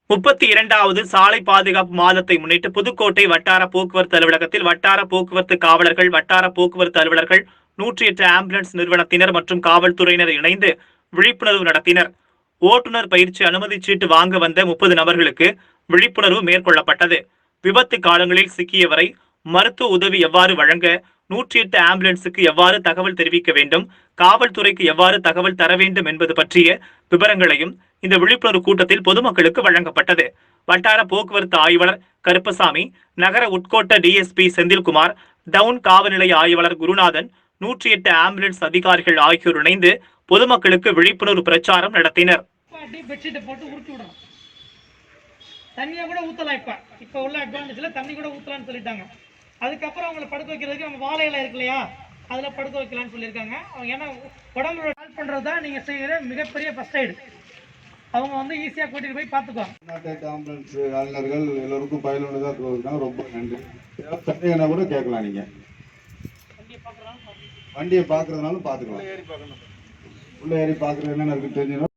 32வது சாலை பாதுகாப்பு மாதத்தை முன்னிட்டு புதுக்கோட்டை வட்டார போக்குவரத்து அலுவலகத்தில் வட்டார போக்குவரத்து காவலர்கள், வட்டார போக்குவரத்து அலுவலர்கள், 108 ஆம்புலன்ஸ் நிறுவனத்தினர் மற்றும் காவல்துறையினர் இணைந்து விழிப்புணர்வு நடத்தினர். ஓட்டுநர் பயிற்சி அனுமதி சீட்டு வாங்க வந்த 30 நபர்களுக்கு விழிப்புணர்வு மேற்கொள்ளப்பட்டது. விபத்து காலங்களில் சிக்கியவரை மருத்துவ உதவி எவ்வாறு வழங்க, 108 ஆம்புலன்ஸுக்கு எவ்வாறு தகவல் தெரிவிக்க வேண்டும், காவல்துறைக்கு எவ்வாறு தகவல் தர வேண்டும் என்பது பற்றிய விவரங்களையும் இந்த விழிப்புணர்வு கூட்டத்தில் பொதுமக்களுக்கு வழங்கப்பட்டது. வட்டார போக்குவரத்து ஆய்வாளர் கருப்பசாமி, நகர உட்கோட்ட டிஎஸ்பி செந்தில்குமார், டவுன் காவல் நிலைய ஆய்வாளர் குருநாதன், 108 ஆம்புலன்ஸ் அதிகாரிகள் ஆகியோர் இணைந்து பொதுமக்களுக்கு விழிப்புணர்வு பிரச்சாரம் நடத்தினர். தண்ணியை கூட ஊற்றலாம். இப்போ உள்ள அட்வான்டேஜில் தண்ணி கூட ஊற்றலான்னு சொல்லிட்டாங்க. அதுக்கப்புறம் அவங்கள படுக்க வைக்கிறதுக்கு நம்ம வாழை இலை இருக்கு இல்லையா, அதில் படுக்க வைக்கலான்னு சொல்லியிருக்காங்க. ஏன்னா உடம்புல ஹெல்ப் பண்ணுறது தான் நீங்கள் செய்கிற மிகப்பெரிய ஃபர்ஸ்ட் எய்டு. அவங்க வந்து ஈஸியாக கூட்டிகிட்டு போய் பார்த்துக்குவாங்க. ஆம்புலன்ஸ் ஆளுநர்கள் எல்லோருக்கும் பயனுள்ளதாக இருக்கிறதுக்காக ரொம்ப நன்றி. சந்தேகம்னா கூட கேட்கலாம். நீங்கள் வண்டியை பார்க்குறதுனாலும் பார்த்துக்கலாம். உள்ளே ஏறி பார்க்குறது என்னென்ன இருக்குது தெரிஞ்சுன்னா